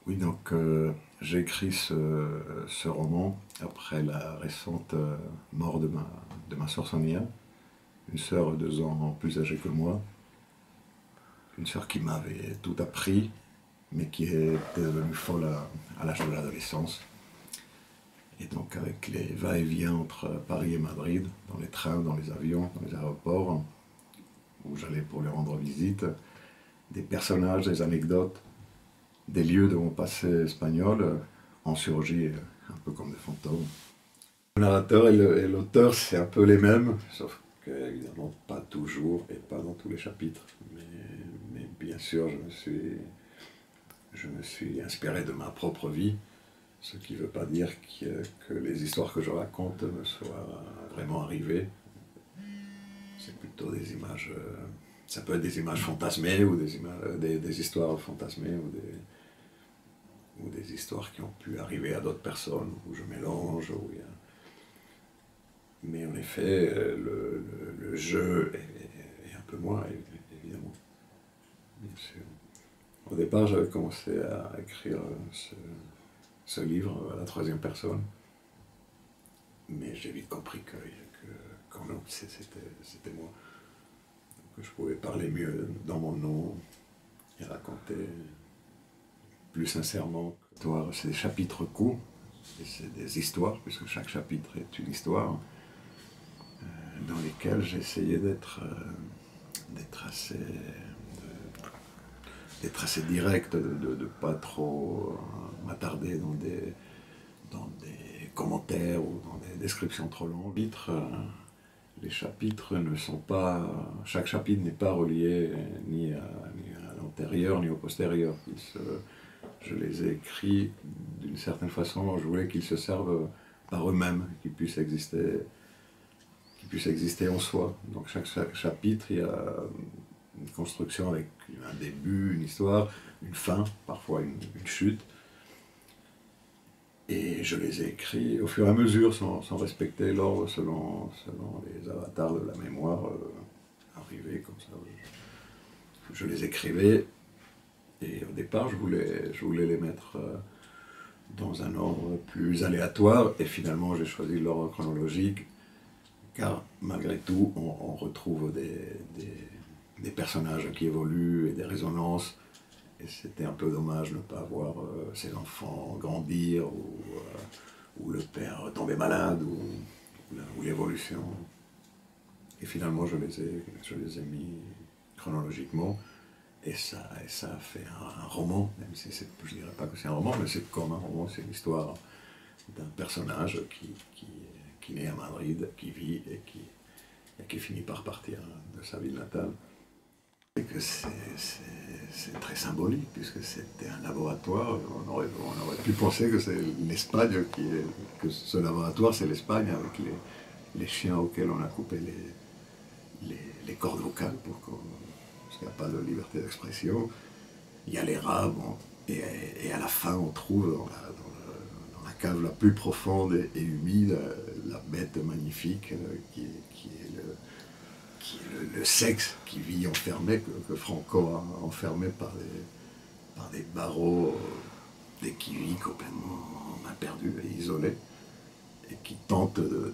Oui, donc j'ai écrit ce roman après la récente mort de ma sœur Sonia, une sœur 2 ans plus âgée que moi, une sœur qui m'avait tout appris, mais qui était devenue folle à l'âge de l'adolescence. Et donc avec les va-et-vient entre Paris et Madrid, dans les trains, dans les avions, dans les aéroports, où j'allais pour lui rendre visite, des personnages, des anecdotes, des lieux de mon passé espagnol ont surgi un peu comme des fantômes. Le narrateur et l'auteur, c'est un peu les mêmes, sauf que évidemment pas toujours et pas dans tous les chapitres. Mais bien sûr, je me suis inspiré de ma propre vie, ce qui ne veut pas dire que les histoires que je raconte me soient vraiment arrivées. C'est plutôt des images, ça peut être des images fantasmées ou des histoires fantasmées ou des histoires qui ont pu arriver à d'autres personnes, où je mélange, mais en effet, le jeu est un peu moins, évidemment, bien sûr. Au départ, j'avais commencé à écrire ce livre à la troisième personne, mais j'ai vite compris que quand même, c'était moi. Que je pouvais parler mieux dans mon nom et raconter plus sincèrement. C'est des chapitres courts, et c'est des histoires, puisque chaque chapitre est une histoire, dans lesquelles j'ai essayé d'être assez direct, de ne pas trop m'attarder dans des commentaires ou dans des descriptions trop longues. Les chapitres ne sont pas. Chaque chapitre n'est pas relié ni à l'antérieur ni au postérieur. Je les ai écrits d'une certaine façon, je voulais qu'ils se servent par eux-mêmes, qu'ils puissent exister en soi. Donc chaque chapitre, il y a une construction avec un début, une histoire, une fin, parfois une chute. Et je les ai écrits au fur et à mesure, sans respecter l'ordre selon les avatars de la mémoire arrivés comme ça. Je les écrivais et au départ, je voulais les mettre dans un ordre plus aléatoire et finalement, j'ai choisi l'ordre chronologique car malgré tout, on retrouve des personnages qui évoluent et des résonances. Et c'était un peu dommage de ne pas voir ses enfants grandir ou le père tomber malade ou l'évolution. Et finalement, je les ai mis chronologiquement. Et ça a fait un roman, même si je ne dirais pas que c'est un roman, mais c'est comme un roman, c'est l'histoire d'un personnage qui naît à Madrid, qui vit et qui finit par partir de sa ville natale. Et que c'est très symbolique, puisque c'était un laboratoire. On aurait pu penser que c'est l'Espagne que ce laboratoire, c'est l'Espagne avec les chiens auxquels on a coupé les cordes vocales parce qu'il n'y a pas de liberté d'expression. Il y a les rats, bon, et à la fin, on trouve dans la cave la plus profonde et humide la bête magnifique qui est le sexe qui vit enfermé, que Franco a enfermé par des barreaux, et qui vit complètement perdu et isolé, et qui tente de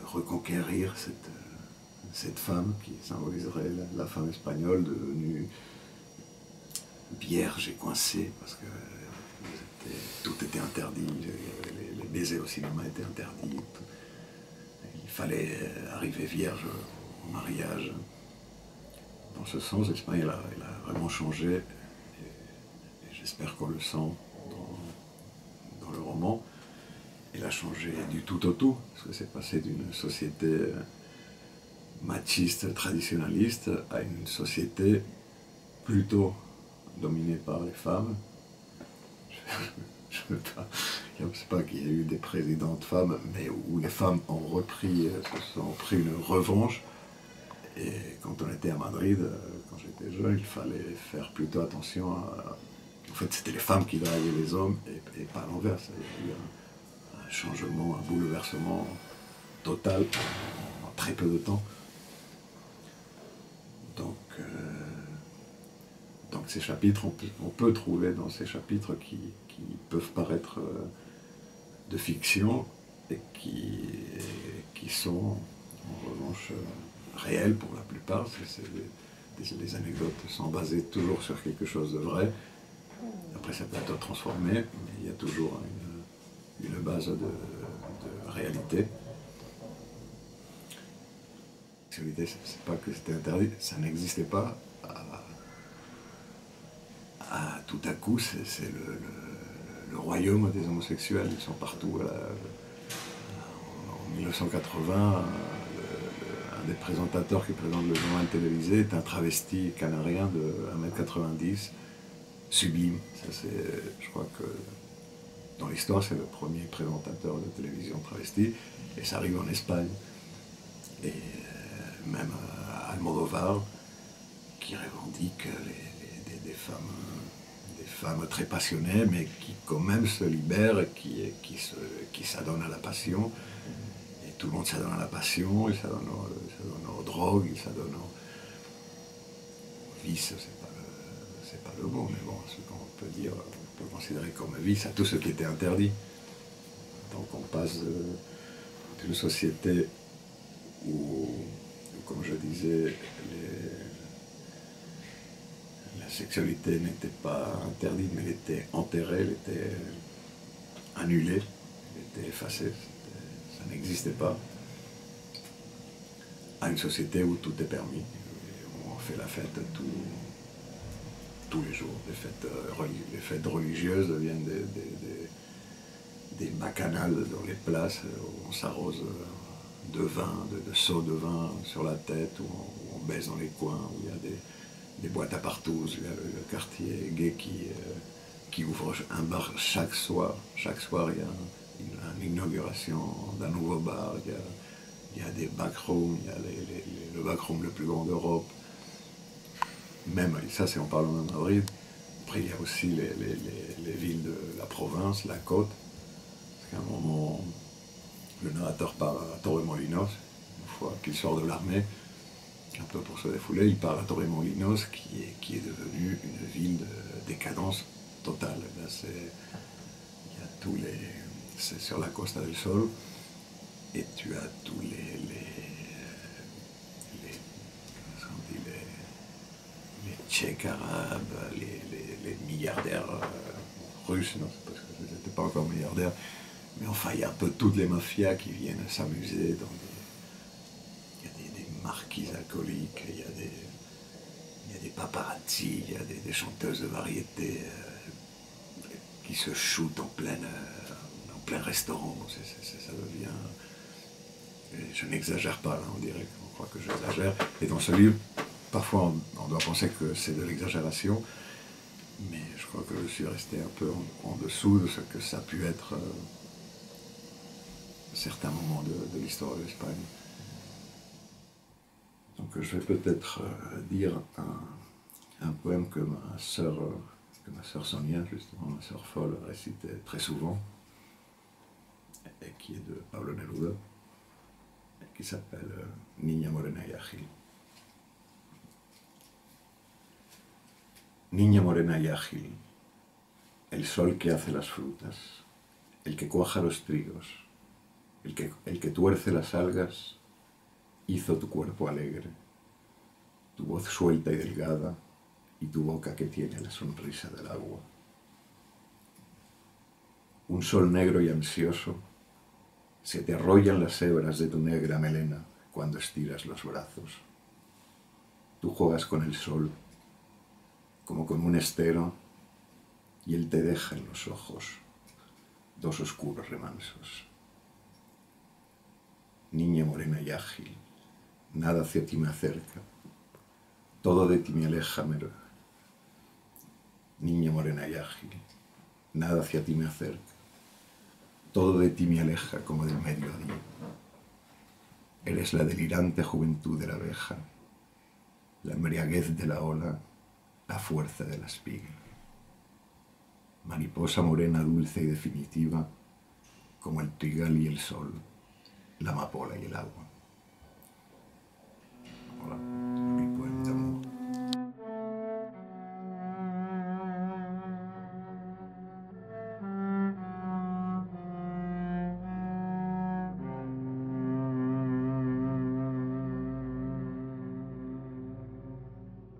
reconquérir cette femme qui symboliserait la femme espagnole devenue vierge et coincée, parce que tout était interdit, les baisers au cinéma étaient interdits. Il fallait arriver vierge au mariage. Dans ce sens, l'Espagne elle a vraiment changé, et j'espère qu'on le sent dans le roman. Elle a changé du tout au tout, parce que c'est passé d'une société machiste, traditionnaliste, à une société plutôt dominée par les femmes. Je ne sais pas qu'il y ait eu des présidentes femmes, mais où les femmes se sont pris une revanche. Et quand on était à Madrid, quand j'étais jeune, il fallait faire plutôt attention à. En fait, c'était les femmes qui draguaient les hommes et pas l'inverse. Il y a eu un changement, un bouleversement total en très peu de temps. Donc, Donc ces chapitres, on peut trouver dans ces chapitres qui peuvent paraître de fiction et qui sont en revanche réels pour la plupart. Les anecdotes sont basées toujours sur quelque chose de vrai. Après ça peut être transformé, mais il y a toujours une base de réalité. La sexualité, c'est pas que c'était interdit, ça n'existait pas. Tout à coup, c'est le royaume des homosexuels. Ils sont partout. En 1980, un des présentateurs qui présente le journal télévisé est un travesti canarien de 1m90, sublime. Ça, je crois que dans l'histoire, c'est le premier présentateur de télévision travesti. Et ça arrive en Espagne. Et même Almodovar, qui revendique des femmes très passionnées, mais qui quand même se libèrent, qui s'adonnent à la passion. Et tout le monde s'adonne à la passion, il s'adonne aux drogues, il s'adonne aux vices, c'est pas le mot, mais bon, ce qu'on peut dire, on peut considérer comme vice à tout ce qui était interdit. Donc on passe d'une société où, comme je disais, la sexualité n'était pas interdite, mais elle était enterrée, elle était annulée, elle était effacée, ça n'existait pas, à une société où tout est permis, où on fait la fête tous les jours. Les fêtes religieuses deviennent des bacchanales dans les places où on s'arrose de vin, de seaux de vin sur la tête, où on baise dans les coins, où il y a des boîtes à partous, il y a le quartier gay qui ouvre un bar chaque soir. Chaque soir, il y a une inauguration d'un nouveau bar, il y a des backrooms, il y a le backroom le plus grand d'Europe. Même, ça c'est en parlant de Madrid. Après, il y a aussi les villes de la province, la côte. Parce qu'à un moment, le narrateur part à Torremolinos, une fois qu'il sort de l'armée, un peu pour se défouler, il part à Torremolinos, qui est devenue une ville de décadence totale. Là, il y a tous les... C'est sur la Costa del Sol, et tu as tous les tchèques arabes, les milliardaires russes, non, c'est parce que je n'étais pas encore milliardaire, mais enfin, il y a un peu toutes les mafias qui viennent s'amuser dans il y a des marquises alcooliques, il y a des paparazzi, il y a des chanteuses de variété qui se shootent en plein restaurant. Ça devient... Je n'exagère pas, là, on dirait qu'on croit que j'exagère. Et dans ce livre, parfois on doit penser que c'est de l'exagération, mais je crois que je suis resté un peu en dessous de ce que ça a pu être certains moments de l'histoire de l'Espagne. Donc je vais peut-être dire un poème que ma sœur Sonia, justement, ma sœur folle, récitait très souvent, et qui est de Pablo Neruda, et qui s'appelle Niña morena y ágil. Niña morena y ágil, el sol que hace las frutas, el que cuaja los trigos, el que tuerce las algas, hizo tu cuerpo alegre, tu voz suelta y delgada, y tu boca que tiene la sonrisa del agua. Un sol negro y ansioso, se te arrollan las hebras de tu negra melena cuando estiras los brazos. Tú juegas con el sol, como con un estero, y él te deja en los ojos dos oscuros remansos. Niña morena y ágil, nada hacia ti me acerca, todo de ti me aleja. Niña morena y ágil, nada hacia ti me acerca, todo de ti me aleja como del mediodía. Eres la delirante juventud de la abeja, la embriaguez de la ola, la fuerza de la espiga. Mariposa morena, dulce y definitiva, como el trigal y el sol, la amapola y el agua.